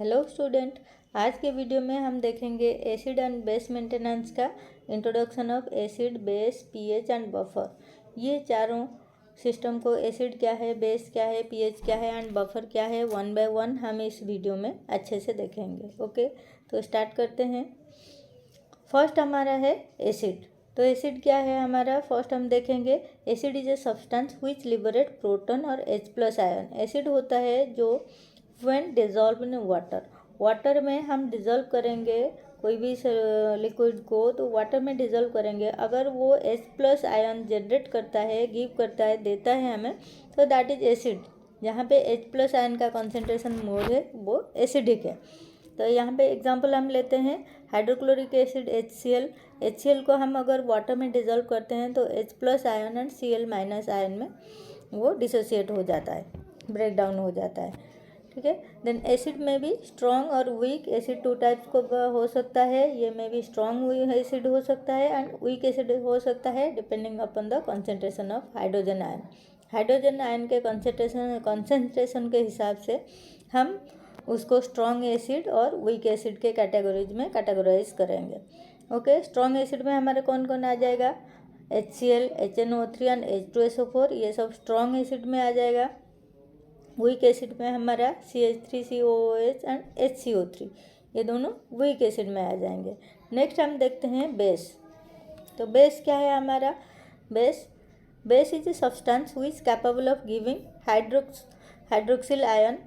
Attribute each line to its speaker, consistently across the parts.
Speaker 1: Hello student. आज के video में हम देखेंगे एसिड एंड बेस मेंटेनेंस का introduction of acid, base, pH and buffer. ये चारों सिस्टम को एसिड क्या है, बेस क्या है, पीएच क्या है एंड बफर क्या है, वन बाय वन हम इस वीडियो में अच्छे से देखेंगे। ओके, तो स्टार्ट करते हैं। फर्स्ट हमारा है एसिड। तो एसिड क्या है हमारा, फर्स्ट हम देखेंगे। Acid is a substance which liberate proton और H+ आयन। एसिड होता है जो व्हेन डिजॉल्व इन वाटर में हम डिजॉल्व करेंगे कोई भी लिक्विड को, तो वाटर में डिजॉल्व करेंगे, अगर वो H+ आयन जनरेट करता है, गिव करता है, देता है हमें, तो दैट इज एसिड। जहाँ पे H+ आयन का कॉन्सेंट्रेशन मोर है वो एसिडिक है। तो यहाँ पे एग्जांपल हम लेते हैं हाइड्रोक्लोरिक एसिड HCl। HCl को हम अगर वाटर में डिजॉल्व करते हैं तो H+ ion and Cl- ion में वो डिसोसिएट हो जाता है, ब्रेक डाउन हो जाता है। ठीक है। देन एसिड में भी स्ट्रॉन्ग और वीक एसिड टू टाइप्स को हो सकता है। ये में भी स्ट्रॉन्ग एसिड हो सकता है एंड वीक एसिड हो सकता है, depending upon the concentration of hydrogen ion. Hydrogen ion के कॉन्सेंट्रेशन के हिसाब से हम उसको स्ट्रॉन्ग एसिड और वीक एसिड के कैटेगरीज में कैटेगराइज करेंगे। ओके, स्ट्रॉन्ग एसिड में हमारे कौन कौन आ जाएगा, HCl, HNO3 एंड H2SO4, ये सब स्ट्रॉन्ग एसिड में आ जाएगा। वीक एसिड में हमारा CH3COOH एंड HCO3, ये दोनों वीक एसिड में आ जाएंगे। नेक्स्ट हम देखते हैं बेस। तो बेस क्या है हमारा, base is a substance which is capable of giving hydroxyl ion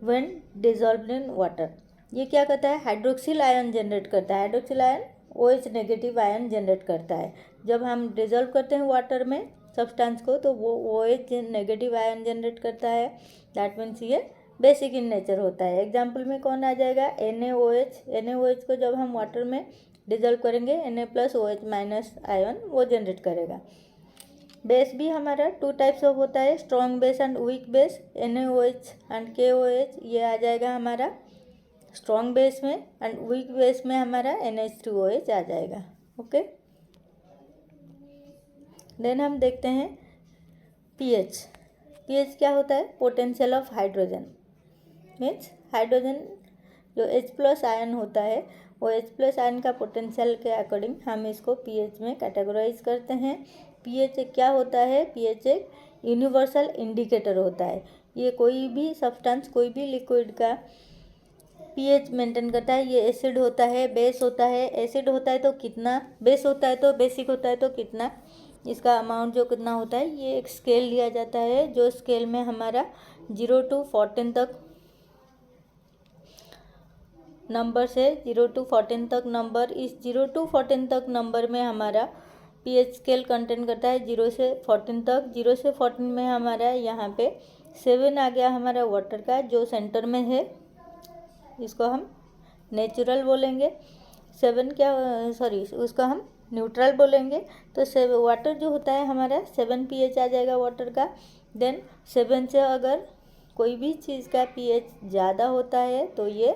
Speaker 1: when dissolved in water. ये क्या करता है, हाइड्रोक्सिल आयन जनरेट करता है। Hydroxyl ion OH negative ion generate करता है। जब हम डिजॉल्व करते हैं वाटर में सब्सटेंस को, तो वो OH नेगेटिव आयन जनरेट करता है। दैट मीन्स ये बेसिक इन नेचर होता है। एग्जाम्पल में कौन आ जाएगा, NaOH को जब हम वाटर में डिजॉल्व करेंगे Na+OH- आयन वो जनरेट करेगा। बेस भी हमारा टू टाइप्स ऑफ होता है, strong base and weak base. NaOH and KOH ये आ जाएगा हमारा स्ट्रॉन्ग बेस में, एंड वीक बेस में हमारा NH2OH आ जाएगा। ओके, देन हम देखते हैं पीएच। पीएच क्या होता है, potential of hydrogen. Means hydrogen जो H+ आयन होता है, वो H+ आयन का पोटेंशियल के अकॉर्डिंग हम इसको पीएच में कैटेगराइज करते हैं। पीएच क्या होता है, पीएच एक यूनिवर्सल इंडिकेटर होता है। ये कोई भी सब्सटेंस, कोई भी लिक्विड का पीएच मेंटेन करता है। ये एसिड होता है, बेस होता है। एसिड होता है तो कितना, बेस होता है तो बेसिक होता है तो कितना, इसका अमाउंट जो कितना होता है, ये एक स्केल लिया जाता है, जो स्केल में हमारा 0 to 14 तक नंबर से 0 to 14 तक नंबर, इस 0 to 14 तक नंबर में हमारा पीएच स्केल कंटेन करता है 0 से 14 तक। 0 से 14 में हमारा यहाँ पे 7 आ गया हमारा वाटर का, जो सेंटर में है, इसको हम नेचुरल बोलेंगे। 7 क्या, सॉरी, उसको हम न्यूट्रल बोलेंगे। तो वाटर जो होता है हमारा 7 pH आ जाएगा वाटर का। देन 7 से अगर कोई भी चीज़ का pH ज़्यादा होता है तो ये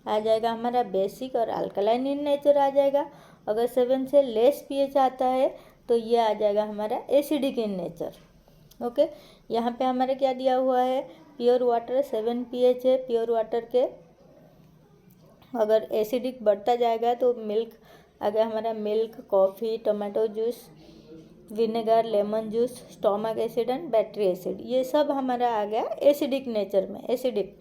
Speaker 1: आ जाएगा हमारा बेसिक और अल्कलाइन इन नेचर आ जाएगा। अगर 7 से लेस pH आता है तो ये आ जाएगा हमारा एसिडिक इन नेचर। ओके, यहाँ पे हमारे क्या दिया हुआ है, प्योर वाटर 7 pH है। प्योर वाटर के अगर एसिडिक बढ़ता जाएगा तो मिल्क आ गया हमारा, milk, coffee, tomato juice, vinegar, lemon juice, stomach acid and battery acid, ये सब हमारा आ गया एसिडिक नेचर में। एसिडिक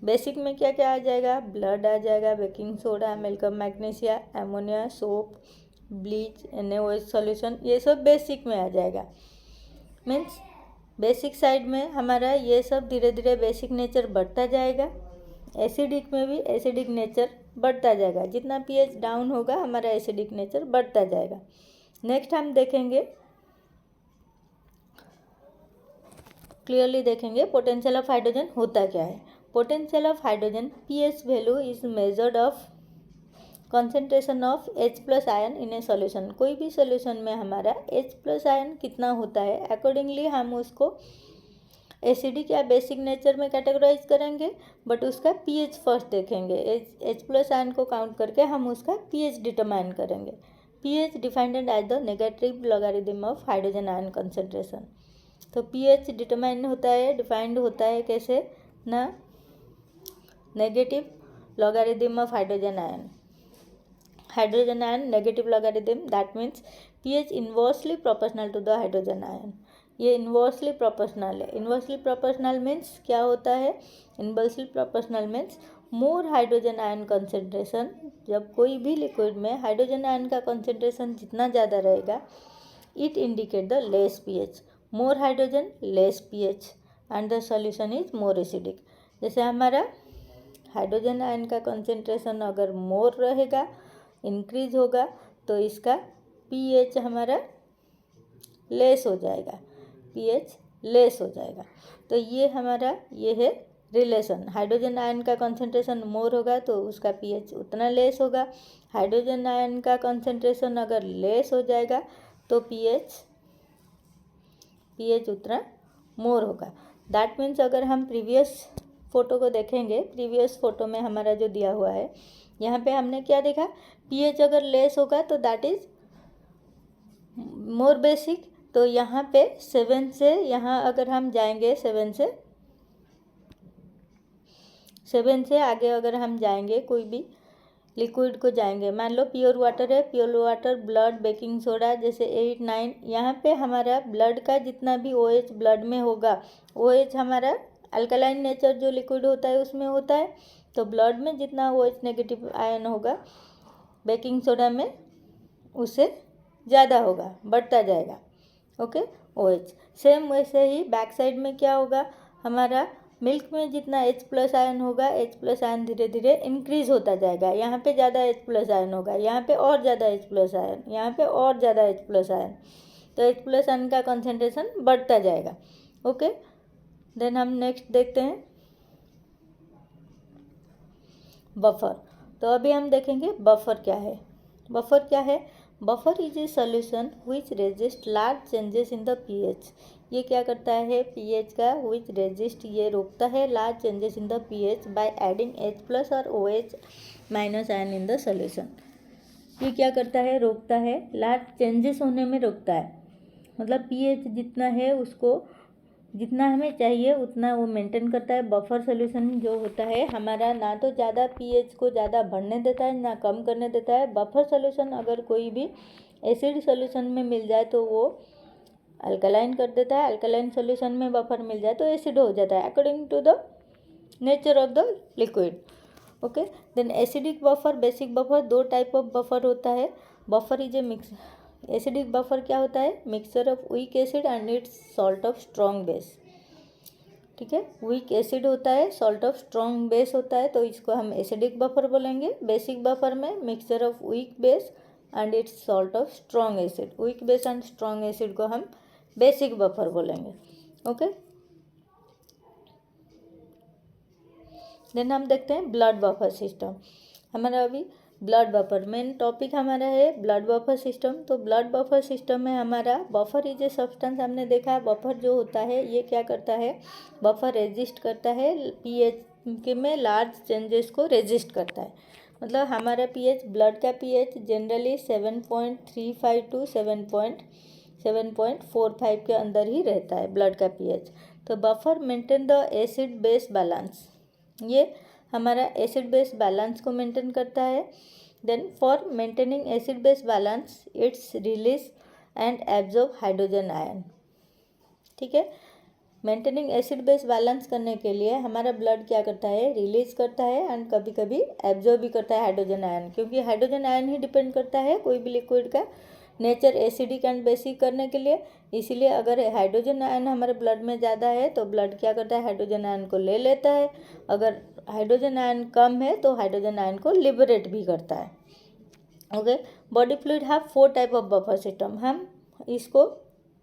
Speaker 1: बेसिक में क्या क्या आ जाएगा, ब्लड आ जाएगा, baking soda, milk, magnesia, ammonia, soap, bleach, NaOH solution, ये सब बेसिक में आ जाएगा। मीन्स बेसिक साइड में हमारा ये सब धीरे धीरे बेसिक नेचर बढ़ता जाएगा। एसिडिक में भी एसिडिक नेचर बढ़ता जाएगा। जितना pH डाउन होगा हमारा एसिडिक नेचर बढ़ता जाएगा। नेक्स्ट हम देखेंगे, क्लियरली देखेंगे पोटेंशियल ऑफ हाइड्रोजन होता क्या है। Potential of hydrogen pH value is measured of concentration of H+ ion in A solution. कोई भी सॉल्यूशन में हमारा H+ आयन कितना होता है, अकॉर्डिंगली हम उसको एसिडिक या बेसिक नेचर में कैटेगराइज करेंगे, बट उसका pH फर्स्ट देखेंगे। H+ आयन को काउंट करके हम उसका pH डिटरमाइन करेंगे। pH defined as the negative logarithm of hydrogen ion concentration. तो pH डिटरमाइन होता है, डिफाइंड होता है कैसे ना, negative logarithm of hydrogen ion. Hydrogen ion negative logarithm, that means pH inversely proportional to the hydrogen ion. ये inversely proportional है. Inversely proportional means क्या होता है? Inversely proportional means more hydrogen ion concentration. जब कोई भी लिक्विड में hydrogen ion का कंसेंट्रेशन जितना ज़्यादा रहेगा, it indicate the less pH. More hydrogen less pH and the solution is more acidic. जैसे हमारा हाइड्रोजन आयन का कंसेंट्रेशन अगर मोर रहेगा, इंक्रीज होगा, तो इसका पीएच हमारा लेस हो जाएगा. पीएच लेस हो जाएगा. तो ये हमारा ये है रिलेशन. हाइड्रोजन आयन का कंसंट्रेशन मोर होगा तो उसका पीएच उतना लेस होगा. हाइड्रोजन आयन का कंसंट्रेशन अगर लेस हो जाएगा तो पीएच उतना मोर होगा. दैट मीन्स अगर हम प्रीवियस फोटो को देखेंगे, प्रीवियस फोटो में हमारा जो दिया हुआ है, यहाँ पे हमने क्या देखा? पीएच अगर लेस होगा तो दैट इज मोर बेसिक. तो यहाँ पे 7 से यहाँ अगर हम जाएंगे 7 से आगे अगर हम जाएंगे, कोई भी लिक्विड को जाएंगे, मान लो प्योर वाटर है, pure water, blood, baking soda, जैसे 8, 9, यहाँ पे हमारा ब्लड का जितना भी OH ब्लड में होगा, OH हमारा अल्कलाइन नेचर जो लिक्विड होता है उसमें होता है. तो ब्लड में जितना OH नेगेटिव आयन होगा बेकिंग सोडा में उससे ज़्यादा होगा, बढ़ता जाएगा. Okay, OH. सेम वैसे ही बैक साइड में क्या होगा? हमारा मिल्क में जितना H+ आयन होगा, H+ आयन धीरे धीरे इंक्रीज होता जाएगा. यहाँ पे ज़्यादा H+ आयन होगा, यहाँ पे और ज़्यादा H+ आयन, यहाँ पे और ज़्यादा H+ आयन. तो H+ आयन का कंसंट्रेशन बढ़ता जाएगा. ओके, देन हम नेक्स्ट देखते हैं बफर. तो अभी हम देखेंगे बफर क्या है. बफर क्या है? Buffer is a solution which resist large changes in the pH. ये क्या करता है? पीएच का विच रेजिस्ट, ये रोकता है large changes in the pH by adding H+ और OH- ion in the solution. ये क्या करता है? रोकता है, लार्ज चेंजेस होने में रोकता है. मतलब पीएच जितना है उसको जितना हमें चाहिए उतना वो मेंटेन करता है. बफर सोल्यूशन जो होता है हमारा ना तो ज़्यादा पीएच को ज़्यादा बढ़ने देता है ना कम करने देता है. बफर सोल्यूशन अगर कोई भी एसिड सोल्यूशन में मिल जाए तो वो अल्कलाइन कर देता है. अल्कलाइन सोल्यूशन में बफर मिल जाए तो एसिड हो जाता है according to the nature of the liquid. Okay, then acidic buffer, basic buffer, दो टाइप ऑफ बफर होता है. Buffer is a mix. Acidic buffer क्या होता है? Mixture of weak acid and its salt of strong base. ठीक है, weak acid होता है, सॉल्ट ऑफ स्ट्रॉन्ग बेस होता है, तो इसको हम एसिडिक बफर बोलेंगे. बेसिक बफर में mixture of weak base and its salt of strong acid. Weak base and strong acid को हम बेसिक बफर बोलेंगे. ओके, देन हम देखते हैं ब्लड बफर सिस्टम. हमारा अभी ब्लड बफर मेन टॉपिक हमारा है ब्लड बफर सिस्टम. तो ब्लड बफर सिस्टम में हमारा बफर इज ए सब्सटेंस. हमने देखा है बफर जो होता है ये क्या करता है? बफर रेजिस्ट करता है पीएच के में लार्ज चेंजेस को रेजिस्ट करता है. मतलब हमारा पीएच, ब्लड का पीएच जनरली 7.35 टू 7.45 के अंदर ही रहता है ब्लड का पीएच. तो buffer maintain the acid base balance. ये हमारा एसिड बेस बैलेंस को मेंटेन करता है. Then for maintaining acid base balance it's release and absorb hydrogen ion. ठीक है, मेंटेनिंग एसिड बेस बैलेंस करने के लिए हमारा ब्लड क्या करता है? रिलीज करता है एंड कभी कभी एब्जॉर्ब भी करता है हाइड्रोजन आयन. क्योंकि हाइड्रोजन आयन ही डिपेंड करता है कोई भी लिक्विड का नेचर एसिडिक एंड बेसिक करने के लिए. इसीलिए अगर हाइड्रोजन आयन हमारे ब्लड में ज़्यादा है तो ब्लड क्या करता है? हाइड्रोजन आयन को ले लेता है. अगर हाइड्रोजन आयन कम है तो हाइड्रोजन आयन को लिबरेट भी करता है. Okay, body fluid have 4 type of buffer system. हम इसको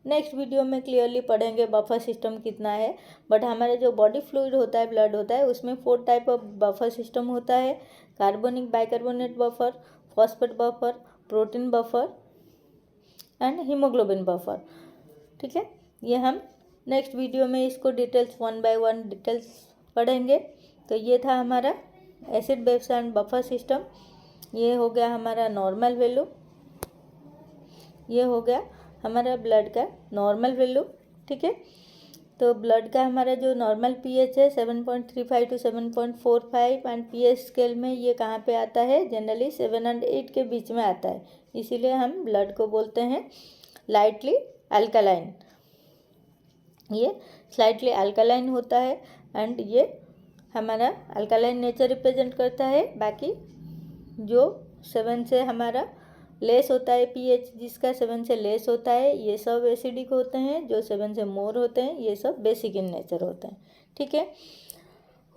Speaker 1: नेक्स्ट वीडियो में क्लियरली पढ़ेंगे बफर सिस्टम कितना है. बट हमारे जो बॉडी फ्लूइड होता है, ब्लड होता है, उसमें 4 टाइप ऑफ बफर सिस्टम होता है. Carbonic bicarbonate buffer, phosphate buffer, protein buffer and haemoglobin buffer. ठीक है, ये हम नेक्स्ट वीडियो में इसको डिटेल्स 1 बाय 1 डिटेल्स पढ़ेंगे. तो ये था हमारा acid base and buffer system. ये हो गया हमारा नॉर्मल वैल्यू, ये हो गया हमारा ब्लड का नॉर्मल वैल्यू. ठीक है, तो ब्लड का हमारा जो नॉर्मल पीएच है 7.35 टू 7.45 एंड पीएच स्केल में ये कहाँ पे आता है, जनरली 7 और 8 के बीच में आता है, इसीलिए हम ब्लड को बोलते हैं लाइटली अल्कलाइन। ये स्लाइटली अल्कलाइन होता है एंड ये हमारा अल्कलाइन नेचर रिप्रेजेंट करता है। बाकी जो 7 से हमारा लेस होता है पीएच, जिसका 7 से लेस होता है, ये सब एसिडिक होते हैं। जो 7 से मोर होते हैं ये सब बेसिक इन नेचर होते हैं। ठीक है,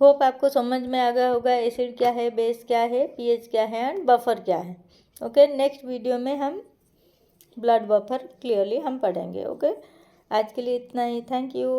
Speaker 1: होप आपको समझ में आ गया होगा एसिड क्या है, बेस क्या है, पीएच क्या है एंड बफर क्या है। ओके, नेक्स्ट वीडियो में हम ब्लड बफर क्लियरली हम पढ़ेंगे। ओके, आज के लिए इतना ही। Thank you.